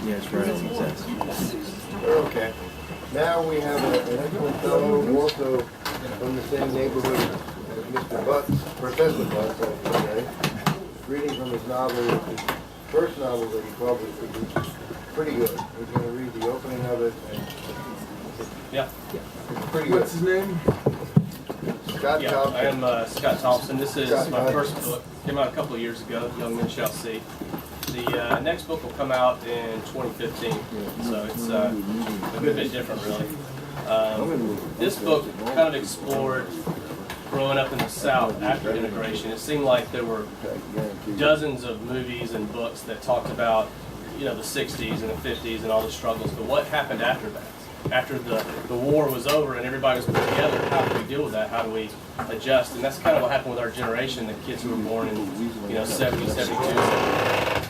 Yes, right. Exactly. Okay. Now we have an excellent fellow, also from the same neighborhood as Mr. Butts, Professor Butts, I should say, reading from his novel, his first novel that he published, which is pretty good. He's going to read the opening of it, and Yeah. it's pretty good. What's his name? Scott Yeah, Thompson. I am Scott Thompson. This is Scott my Thompson. first book. Came out a couple of years ago, Young Men Shall See. The next book will come out in 2015, so it's a good bit different, really. This book kind of explored growing up in the South after integration. It seemed like there were dozens of movies and books that talked about, you know, the 60s and the 50s and all the struggles, but what happened after that? After the war was over and everybody was put together, how do we deal with that? How do we adjust? And that's kind of what happened with our generation, the kids who were born in, you know, 70, 72.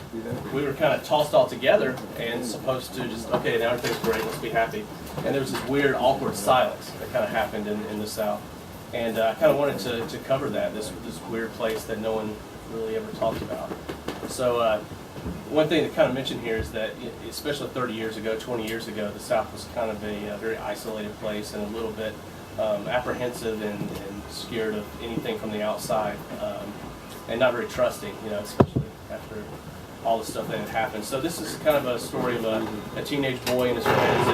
We were kind of tossed all together and supposed to just, okay, now everything's great, let's be happy. And there was this weird, awkward silence that kind of happened in the South. And I kind of wanted to cover that, this weird place that no one really ever talked about. So one thing to kind of mention here is that, especially 30 years ago, 20 years ago, the South was kind of a very isolated place and a little bit apprehensive and scared of anything from the outside, and not very trusting, you know, especially after all the stuff that had happened. So this is kind of a story of a teenage boy and his friends,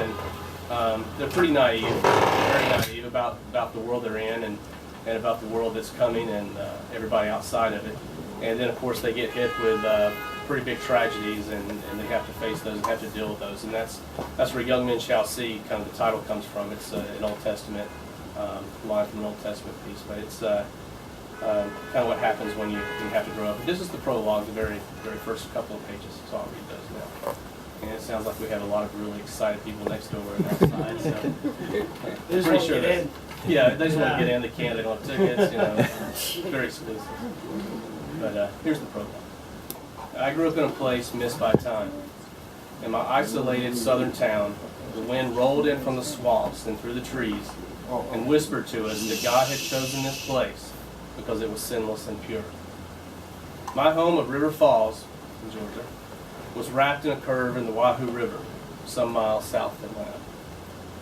and they're pretty naive, very naive about the world they're in and about the world that's coming and everybody outside of it. And then, of course, they get hit with pretty big tragedies, and they have to face those and have to deal with those. And that's where Young Men Shall See, kind of the title comes from. It's an Old Testament line from an Old Testament piece, but it's kind of what happens when you have to grow up. But this is the prologue, the very first couple of pages, so I'll read those now. And it sounds like we have a lot of really excited people next door and outside, so I'm pretty sure that, yeah, they just want to get in, they can't, they don't have tickets, you know, very exclusive. But here's the prologue. I grew up in a place missed by time. In my isolated southern town, the wind rolled in from the swamps and through the trees and whispered to us that God had chosen this place because it was sinless and pure. My home of River Falls, in Georgia, was wrapped in a curve in the Wahoo River, some miles south of Atlanta.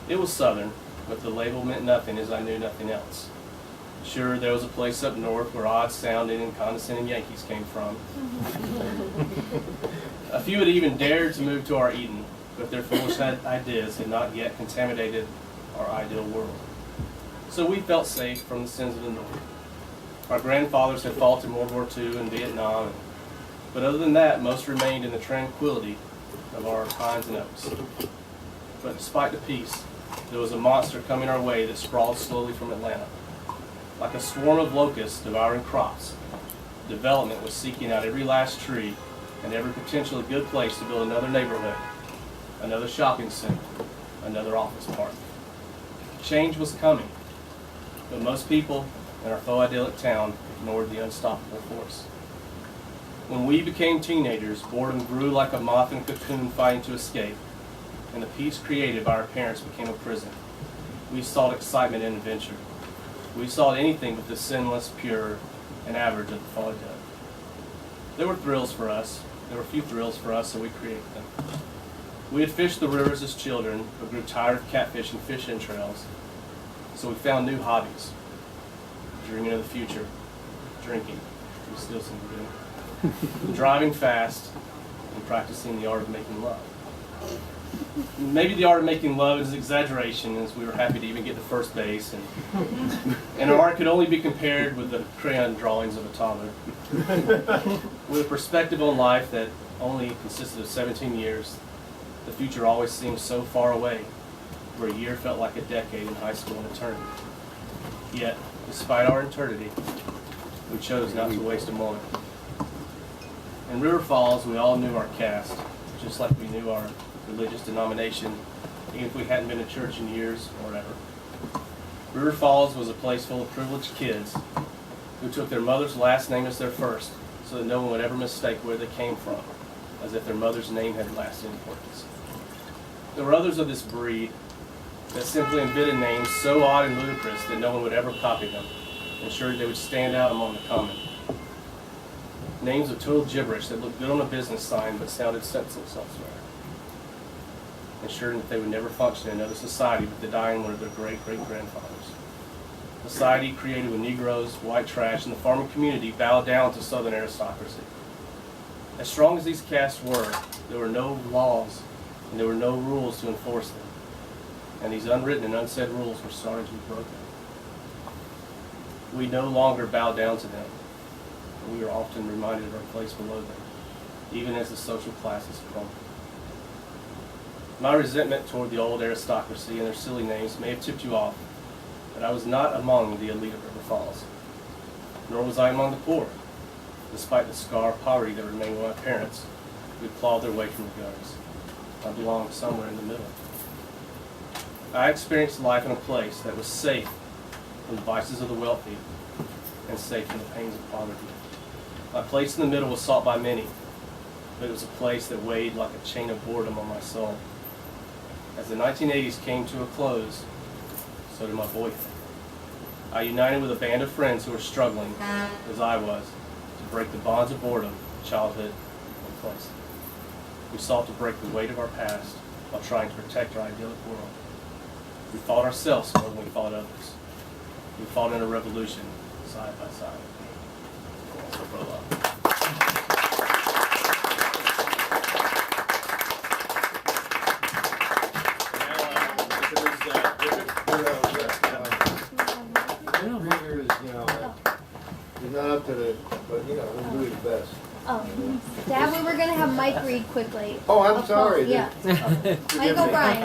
It was southern, but the label meant nothing as I knew nothing else. Sure, there was a place up north where odd-sounding and condescending Yankees came from. A few had even dared to move to our Eden, but their foolish ideas had not yet contaminated our ideal world. So we felt safe from the sins of the North. Our grandfathers had fought in World War II and Vietnam, but other than that, most remained in the tranquility of our pines and oaks. But despite the peace, there was a monster coming our way that sprawled slowly from Atlanta. Like a swarm of locusts devouring crops, development was seeking out every last tree and every potentially good place to build another neighborhood, another shopping center, another office park. Change was coming, but most people in our faux idyllic town ignored the unstoppable force. When we became teenagers, boredom grew like a moth in a cocoon fighting to escape, and the peace created by our parents became a prison. We sought excitement and adventure. We sought anything but the sinless, pure, and average of the faux idyllic. There were thrills for us. There were few thrills for us, so we created them. We had fished the rivers as children, but grew tired of catfish and fish entrails, so we found new hobbies. Dreaming of the future, drinking, we still seem to do, driving fast, and practicing the art of making love. Maybe the art of making love is an exaggeration, as we were happy to even get to first base, and our art could only be compared with the crayon drawings of a toddler. With a perspective on life that only consisted of 17 years, the future always seemed so far away, where a year felt like a decade in high school and eternity. Yet, despite our eternity, we chose not to waste a moment. In River Falls, we all knew our caste, just like we knew our religious denomination, even if we hadn't been to church in years or ever. River Falls was a place full of privileged kids who took their mother's last name as their first, so that no one would ever mistake where they came from, as if their mother's name had lasting importance. There were others of this breed that simply invented names so odd and ludicrous that no one would ever copy them, ensured they would stand out among the common. Names of total gibberish that looked good on a business sign but sounded senseless elsewhere. ensuring that they would never function in another society with the dying one of their great-great-grandfathers. A society created with Negroes, white trash, and the farming community bowed down to Southern aristocracy. As strong as these castes were, there were no laws and there were no rules to enforce them. And these unwritten and unsaid rules were starting to be broken. We no longer bow down to them. We are often reminded of our place below them, even as the social classes crumble. My resentment toward the old aristocracy and their silly names may have tipped you off, but I was not among the elite of River Falls, nor was I among the poor, despite the scar of poverty that remained with my parents who had clawed their way from the gutters. I belonged somewhere in the middle. I experienced life in a place that was safe from the vices of the wealthy and safe from the pains of poverty. My place in the middle was sought by many, but it was a place that weighed like a chain of boredom on my soul. As the 1980s came to a close, so did my boyhood. I united with a band of friends who were struggling, as I was, to break the bonds of boredom, childhood, and place. We sought to break the weight of our past while trying to protect our idyllic world. We fought ourselves more than we fought others. We fought in a revolution, side by side. So for love. Reader is, he's not up to the, but he'll do his best. Oh, Dad, we were gonna have Mike read quickly. Oh, I'm sorry. Yeah. Forgive Mike me. O'Brien.